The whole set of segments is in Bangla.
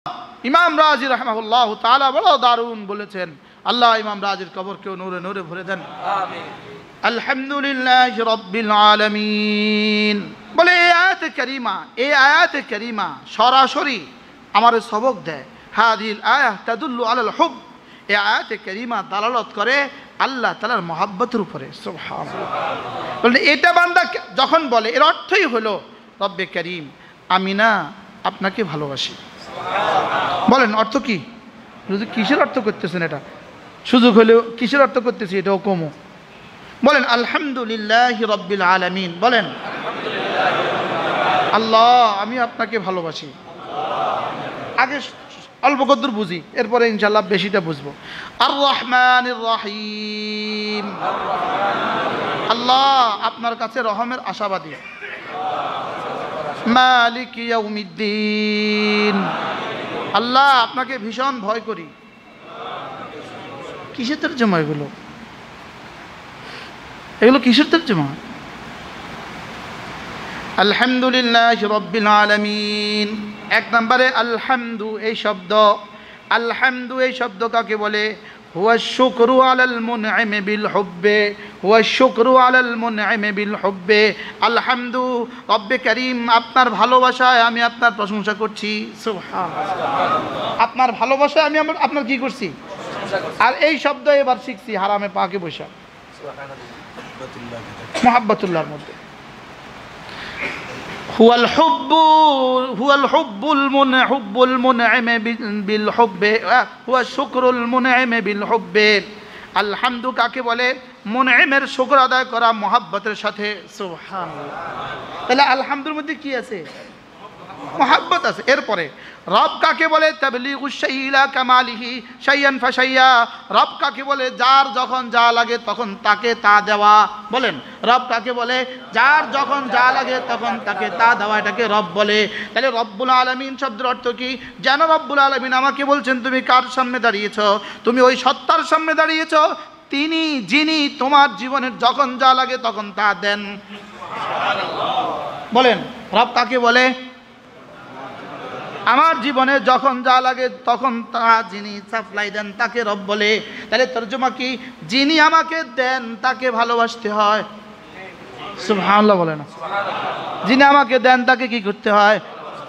ইমাম রাজি রাহমাহুল্লাহ তাআলা বড় দারুণ বলেছেন, আল্লাহ ইমাম রাজির কবরকেও নূরে নূরে ভরে দেন। আমিন। আলহামদুলিল্লাহ রাব্বিল আলামিন বলে এই আয়াতে কারিমা সরাসরি আমার সবক দেয়। হাদিল আয়াহ তাদুল্লু আলাল হুব, এই আয়াতে কারিমা দালালত করে আল্লাহ তাআলার মহব্বতের উপরে। সুবহানাল্লাহ। বলে এটা বান্দা যখন বলে এর অর্থই হলো রব্বে কারীম আমি না আপনাকে ভালোবাসি। বলেন অর্থ কি? যদি কিসের অর্থ করতেছেন, এটা সুযোগ হলেও কিসের অর্থ করতেছি এটাও কমো। বলেন আলহামদুলিল্লাহ রাব্বিল আলামিন। বলেন আল্লাহ আমি আপনাকে ভালোবাসি। আগে অল্প কদ্দুর বুঝি, এরপরে ইনশাআল্লাহ বেশিটা বুঝবো। আর রহমানির রহিম, আল্লাহ আপনার কাছে রহমের আশাবাদী। মালিক ইয়াউমিদ্দিন, আল্লাহ আপনাকে ভীষণ ভয় করি। কিসের তরজমা এগুলো? এগুলো কিসের তরজমা? আলহামদুলিল্লাহ রাব্বিল আলামিন। এক নম্বরে আলহামদু এই শব্দ, আলহামদু এই শব্দ কাকে বলে? হুয়া শুকরু আলাল মুনআম বিল হুব্বে, হুয়া শুকরু আলাল মুনআম বিল হুব্বে। আলহামদু রব্বে কারীম আপনার ভালোবাসায় আমি আপনার প্রশংসা করছি। সুবহানাল্লাহ। আপনার ভালোবাসায় আমি আপনার কি করছি? আর এই শব্দ এবার শিখছি হারামে পাকে বসা, মুহাব্বতুল্লাহর মধ্যে। হুয়াল হুব্বু, হুয়াল হুব্বুল মুনআম বিল হুব্বে, হুয়া শুকরুল মুনআম বিল হুব্বে। আলহামদু কাকে বলে? মুনআমের শুকর আদায় করা মুহাব্বতের সাথে। সুবহানাল্লাহ। তাহলে আলহামদুর মধ্যে কি আছে? মুহাব্বত আছে। এরপরে রব কাকে বলে? তাবলীগুশ শাইই ইলা কামালিহি শাইয়ান ফাশাইয়া। রব কাকে বলে? যার যখন যা লাগে তখন তাকে তা দেওয়া। বলেন রব কাকে বলে? যার যখন যা লাগে তখন তাকে তা দেওয়া, এটাকে রব বলে। তাহলে রব্বুল আলামিন শব্দের অর্থ কি? যেন রব্বুল আলামিন আমাকে বলছেন তুমি কার সামনে দাঁড়িয়েছ? তুমি ওই সত্তার সামনে দাঁড়িয়েছ তিনি যিনি তোমার জীবনের যখন যা লাগে তখন তা দেন। বলেন রব কাকে বলে? আমার জীবনে যখন যা লাগে তখন তা যিনি সাপ্লাই দেন তাকে রব বলে। তাহলে তরজমা কি? যিনি আমাকে দেন তাকে ভালোবাসতে হয়। সুবহানাল্লাহ বলে না? যিনি আমাকে দেন তাকে কি করতে হয়?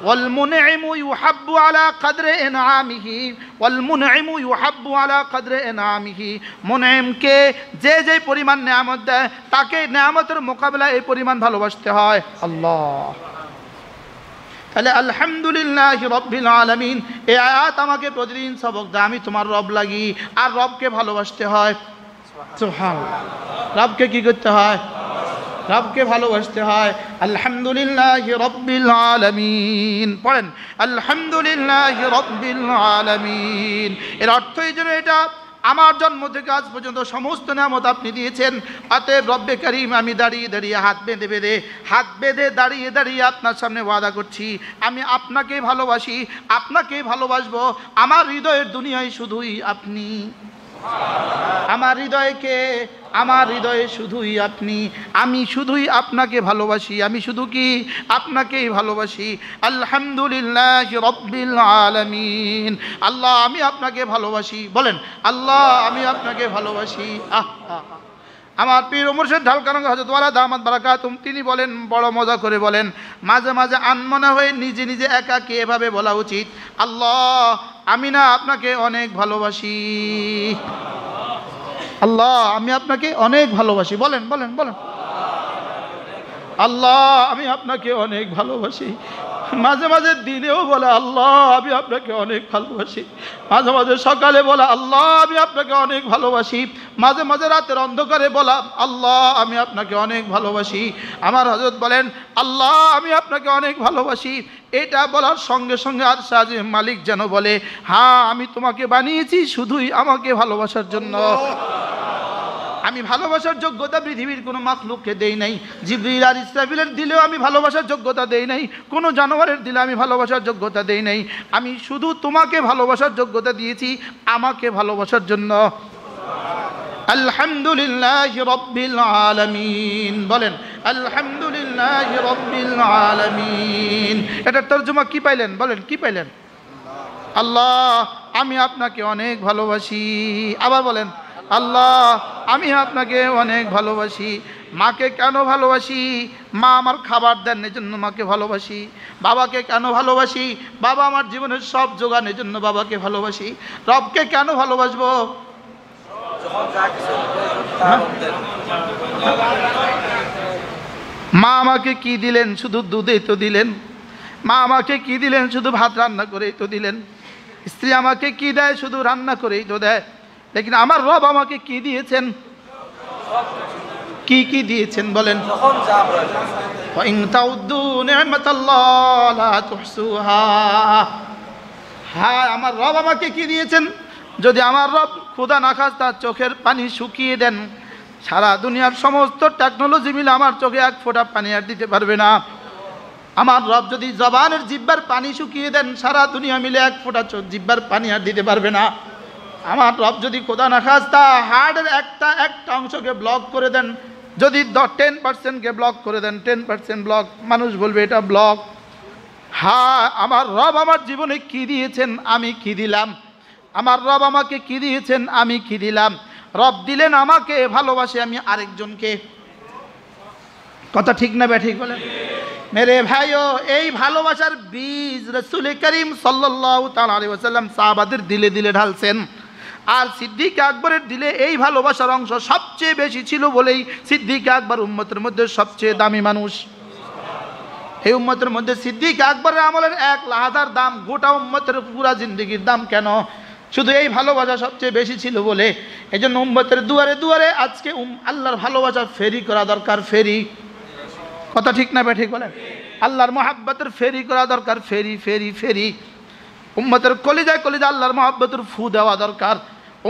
ওয়াল মুনঈমু ইউহাব্বু আলা কদরি ইনআমিহি, ওয়াল মুনঈমু ইউহাব্বু আলা কদরি ইনআমিহি। মুনঈমকে যে যে পরিমাণ নেয়ামত দেয় তাকে নেয়ামতের মোকাবিলায় এই পরিমাণ ভালোবাসতে হয়। আল্লাহ। তাহলে আলহামদুলিল্লাহ রাব্বিল আলামিন এই আয়াত আমাকে প্রতিদিন সবক দেয় আমি তোমার রব লাগি। আর রবকে ভালোবাসতে হয়। সুবহানাল্লাহ। রবকে কি করতে হয়? রবকে ভালোবাসতে হয়। আলহামদুলিল্লাহ রাব্বিল আলামিন। পড়েন আলহামদুলিল্লাহ রাব্বিল আলামিন। এর অর্থ এই জন্য এটা আমার জন্ম থেকে আজ পর্যন্ত সমস্ত নিয়ামত আপনি দিয়েছেন, অতএব রব্বে কারীম আমি দাঁড়িয়ে দাঁড়িয়ে হাত বেঁধে দাঁড়িয়ে দাঁড়িয়ে আপনার সামনে ওয়াদা করছি আমি আপনাকে ভালোবাসি, আপনাকেই ভালোবাসবো। আমার হৃদয়ের দুনিয়ায় শুধুই আপনি, আমার হৃদয়কে, আমার হৃদয়ে শুধুই আপনি। আমি শুধুই আপনাকে ভালোবাসি, আমি শুধু কি আপনাকেই ভালোবাসি। আলহামদুলিল্লাহ রাব্বিল আলামিন। আল্লাহ আমি আপনাকে ভালোবাসি। বলেন আল্লাহ আমি আপনাকে ভালোবাসি। আমার পীর ও মুর্শিদ ঢালকানগর হযরত ওয়ালা দামাত বারাকাতুম তিনি বলেন, বড় মজা করে বলেন, মাঝে মাঝে আনমনা হয়ে নিজে নিজে একাকী এভাবে বলা উচিত, আল্লাহ আমি না আপনাকে অনেক ভালোবাসি। আল্লাহ আমি আপনাকে অনেক ভালোবাসি। বলেন বলেন বলেন আল্লাহ আমি আপনাকে অনেক ভালোবাসি। মাঝে মাঝে দিনেও বলে আল্লাহ আমি আপনাকে অনেক ভালোবাসি। মাঝে মাঝে সকালে বলা আল্লাহ আমি আপনাকে অনেক ভালোবাসি। মাঝে মাঝে রাতের অন্ধকারে বলা আল্লাহ আমি আপনাকে অনেক ভালোবাসি। আমার হযরত বলেন আল্লাহ আমি আপনাকে অনেক ভালোবাসি। এটা বলার সঙ্গে সঙ্গে আর সাজিম মালিক যেন বলে হ্যাঁ আমি তোমাকে বানিয়েছি শুধুই আমাকে ভালোবাসার জন্য। আমি ভালোবাসার যোগ্যতা পৃথিবীর কোনো মাখলুককে দেই নাই। জিবরিল আর ইসরাফিলের দিলেও আমি ভালোবাসার যোগ্যতা দেই নাই, কোনো জানোয়ারের দিলে আমি ভালোবাসার যোগ্যতা দেই নাই। আমি শুধু তোমাকে ভালোবাসার যোগ্যতা দিয়েছি আমাকে ভালোবাসার জন্য। আলহামদুলিল্লাহ রাব্বিল আলামিন। বলেন আলহামদুলিল্লাহ রাব্বিল আলামিন। এটা তরজমা কি পাইলেন? বলেন কি পাইলেন? আল্লাহ আমি আপনাকে অনেক ভালোবাসি। আবার বলেন, আল্লাহ আমি আপনাকে অনেক ভালোবাসি। মাকে কেন ভালোবাসি? মা আমার খাবার দেন, এজন্য মাকে ভালোবাসি। বাবাকে কেন ভালোবাসি? বাবা আমার জীবনের সব যোগান, এজন্য বাবাকে ভালোবাসি। রবকে কেন ভালোবাসবো? মা আমাকে কি দিলেন? শুধু দুধেই তো দিলেন। মা আমাকে কি দিলেন? শুধু ভাত রান্না করেই তো দিলেন। স্ত্রী আমাকে কি দেয়? শুধু রান্না করেই তো দেয়। লেকিন আমার রব আমাকে কি দিয়েছেন? কি কি দিয়েছেন বলেন? হ্যাঁ, আমার রব আমাকে কি দিয়েছেন? যদি আমার রব খোদা না খাস্তা চোখের পানি শুকিয়ে দেন, সারা দুনিয়ার সমস্ত টেকনোলজি মিলে আমার চোখে এক ফোঁটা পানি আর দিতে পারবে না। আমার রব যদি জবানের জিহ্বার পানি শুকিয়ে দেন, সারা দুনিয়া মিলে এক ফোঁটা জিহ্বার পানি আর দিতে পারবে না। আমার রব যদি খোদা না খাস্তা হার্টের একটা অংশকে ব্লক করে দেন, যদি 10%কে ব্লক করে দেন, 10% ব্লক, মানুষ বলবে এটা ব্লক। হ্যাঁ, আমার রব আমার জীবনে কি দিয়েছেন? আমি কি দিলাম? আমার রব আমাকে কি দিয়েছেন? আমি কি দিলাম? রব দিলেন আমাকে ভালোবাসে আমি আরেকজনকে। কথা ঠিক না ব্যাঠিক বলেন? মেরে ভাইও, এই ভালোবাসার বীজ রাসূল করিম সাল্লাল্লাহু তাআলা আলাইহি ওয়াসাল্লাম সাহাবাদের দিলে দিলে ঢালছেন। আর সিদ্দিক আকবরের দিলে এই ভালোবাসার অংশ সবচেয়ে বেশি ছিল বলেই সিদ্দিক আকবর উম্মতের মধ্যে সবচেয়ে দামি মানুষ। এই উম্মতের মধ্যে সিদ্দিক আকবরের আমলের 1,00,000 দাম, গোটা উম্মতের পুরা জিন্দেগির দাম। কেন? শুধু এই ভালোবাসা সবচেয়ে বেশি ছিল বলে। এই জন্য উম্মতের দুয়ারে দুয়ারে আজকে আল্লাহর ভালোবাসা ফেরি করা দরকার। ফেরি, কথা ঠিক না ব্যাঠিক বলেন? আল্লাহর মহাব্বতের ফেরি করা দরকার। ফেরি ফেরি ফেরি। উম্মতের কলিজায় কলিজা আল্লাহর মহাব্বতের ফু দেওয়া দরকার।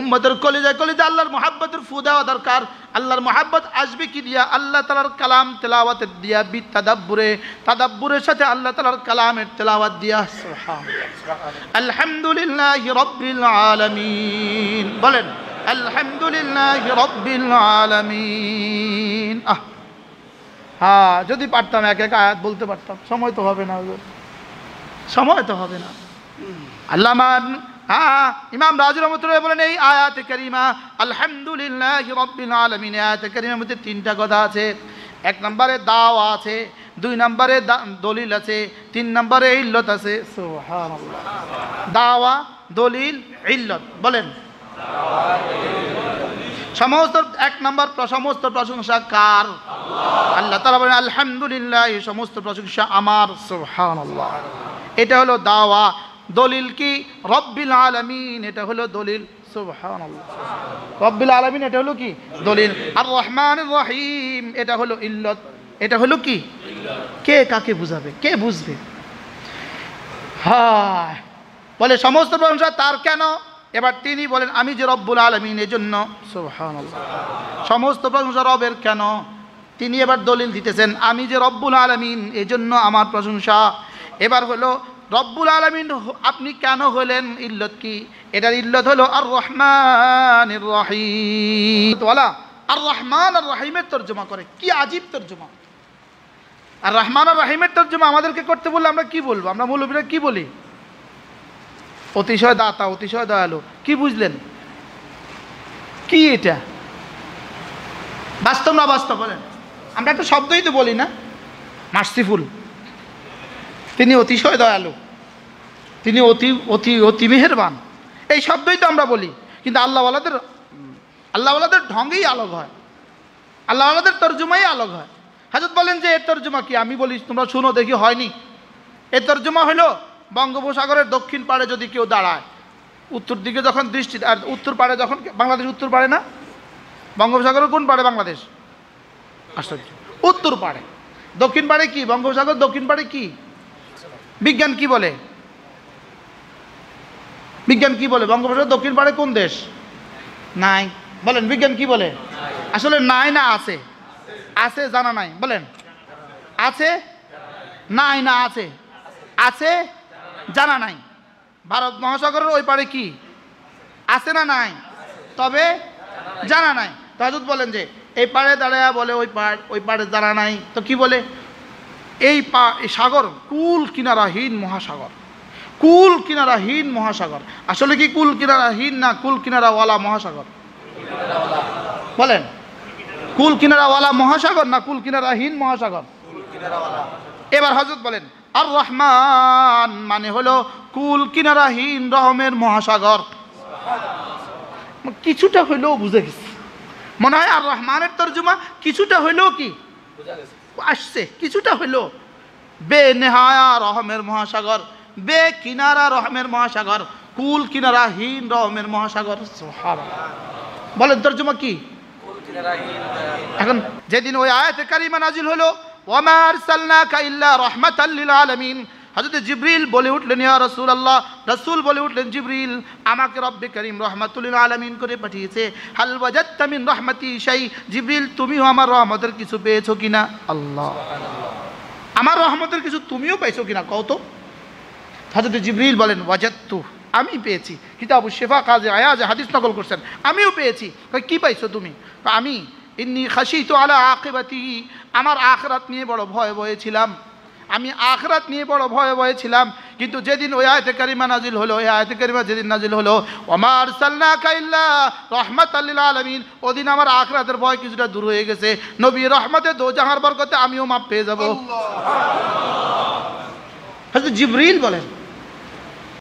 উম্মতের কলিজায় কলিজা আল্লাহর মহাব্বতের ফু দেওয়া দরকার। আল্লাহর মহাব্বত আসবে কি দিয়া? আল্লাহ তাআলার কালাম তেলাওয়াতের দিয়া, তাদাব্বুরের সাথে আল্লাহ তাআলার কালামের তেলাওয়াত দিয়া। সুবহানাল্লাহ। আলহামদুলিল্লাহি রাব্বিল আলামিন। বলেন আলহামদুলিল্লাহি রাব্বিল আলামিন। হ্যাঁ, যদি পারতাম এক এক আয়াত বলতে পারতাম। সময় তো হবে না, সময় তো হবে না। আল্লামা ইমাম রাজি রহমতুল্লাহ বলেন, এই আয়াতে কারিমা আলহামদুলিল্লাহি রাব্বিল আলামিন আয়াতে কারিমার মধ্যে 3টা কথা আছে। 1 নম্বরে দাওয়া আছে, 2 নম্বরে দলিল আছে, 3 নম্বরে ইল্লত আছে। সুবহানাল্লাহ। দাওয়া, দলিল, ইল্লত। বলেন সমস্ত 1 নম্বর সমস্ত প্রশংসা কার? আল্লাহ তাআলা বলেন আলহামদুলিল্লাহ, সমস্ত প্রশংসা আমার। সুবহানাল্লাহ। এটা হলো দাওয়া। দলিল কি? রব্বিল আলামিন, এটা হলো দলিল। সুবহানাল্লাহ। রব্বিল আলামিন এটা হলো কি? দলিল। আর রহমানির রহিম এটা হলো ইল্লত। এটা হলো কি? কে কাকে বুঝাবে? কে বুঝবে? হ্যাঁ, বলে সমস্ত প্রশংসা তার। কেন? এবার তিনি বলেন আমি যে রব্বুল আলামিন, এজন্য। সুবহানাল্লাহ। সমস্ত প্রশংসা রবের। কেন? তিনি এবার দলিল দিতেছেন আমি যে রব্বুল আলামিন, এজন্য আমার প্রশংসা। এবার হলো রব্বুল আলামিন আপনি কেন হলেন? ইল্লত কি? এটার ইল্লত হলো আর রহমানির রহিম। ওয়ালা আর রহমান আর রহিমের তর্জমা করে, কি আজীব তর্জমা! আর রহমান আর রহিমের তর্জমা আমাদেরকে করতে বললে আমরা কি বলবো? আমরা মৌলবীরা কি বলি? অতিশয় দাতা, অতিশয় দয়ালু। কি বুঝলেন? কি এটা? বাস্তব না বাস্তব বলেন? আমরা একটা শব্দই তো বলি না, মার্সিফুল। তিনি অতিশয় দয়ালু, তিনি অতি অতি অতি মেহেরবান, এই শব্দই তো আমরা বলি। কিন্তু আল্লাহওয়ালাদের ঢঙ্গেই আলাদা হয়, আল্লাহওয়ালাদের তর্জমাই আলাদা হয়। হযরত বলেন যে এর তর্জমা কি? আমি বলি তোমরা শুনো দেখি, হয়নি। এর তর্জমা হলো বঙ্গোপসাগরের দক্ষিণ পাড়ে যদি কেউ দাঁড়ায়, উত্তর দিকে যখন দৃষ্টি, আর উত্তর পাড়ে যখন, বাংলাদেশ উত্তর পাড়ে না, বঙ্গোপসাগরের কোন পাড়ে বাংলাদেশ? আশ্চর্য, উত্তর পাড়ে। দক্ষিণ পাড়ে কি? বঙ্গোপসাগর দক্ষিণ পাড়ে কি? বিজ্ঞান কি বলে? বিজ্ঞান কি বলে? বঙ্গোপসাগর দক্ষিণ পাড়ে কোন দেশ? নাই। বলেন বিজ্ঞান কি বলে? আসলে নাই না আছে? আছে জানা নাই। বলেন আছে নাই না আছে? আছে জানা নাই। ভারত মহাসাগরের ওই পাড়ে কি আছে না নাই? তবে জানা নাই। তো হযরত বলেন যে এই পাড়ে দাঁড়ায় বলে ওই পাড়ে জানা নাই, তো কি বলে? এই সাগর কুল কিনারাহীন মহাসাগর, কুল কিনারাহীন মহাসাগর। আসলে কি কুল কিনারাহীন না কুল কিনারাওয়ালা মহাসাগর? বলেন, কুল কিনারাওয়ালা মহাসাগর না কুল কিনারাহীন মহাসাগর? এবার হযরত বলেন আর রহমান মানে হলো কুল কিনারাহীন রহমের মহাসাগর। কিছুটা হইলেও বুঝে গেছে মনে হয়। আর রহমানের তরজমা কিছুটা হইলেও কি আসছে, কিছুটা হইলেও। বে নেহায়া রহমের মহাসাগর, বে কিনারা রহমের মহাসাগর, কুল কিনারাহীন রহমের মহাসাগর। সুবহানাল্লাহ। বলেন তরজমা কি? এখন যেদিন ওই আয়াতে কারিমা নাজিল হলো ওয়ামা আরসালনাকা ইল্লা রাহমাতাল লিল আলামিন, হযরত জিবরিল বলে উঠলেন ইয়া রাসূলুল্লাহ, রাসূল বলে উঠলেন জিবরিল আমাকে রব্বে করিম রাহমাতুল লিল আলামিন করে পাঠিয়েছে। হাল ওয়াজাদতা মিন রাহমাতি শাই, জিবরিল তুমিও আমার রহমতের কিছু পেয়েছো কিনা? আল্লাহ, আমার রহমতের কিছু তুমিও পাইছো কিনা কও তো। হযরত জিবরিল বলেন ওয়াজাদতু, আমি পেয়েছি। কিতাবু শিফা কাজী আয়াজ হাদিস নকল করছেন, আমিও পেয়েছি। কি পাইছো তুমি? আমি ইন্নী খাশিতু আলা আকিবাতি, আমার আখিরাত নিয়ে বড় ভয় ভয়েছিলাম, আমি আখিরাত নিয়ে বড় ভয় ভয়েছিলাম। কিন্তু যেদিন ওই আয়াতে কারিমা নাজিল হলো, ওই আয়াতে কারিমা যেদিন নাজিল হলো ওয়ামা আরসালনাকা ইল্লা রাহমাতাল লিল আলামিন, ওদিন আমার আখিরাতের ভয় কিছুটা দূর হয়ে গেছে। নবী রহমতে দোজাহার বরকতে আমিও মাপ পেয়ে যাব। হযরত জিবরিল বলেন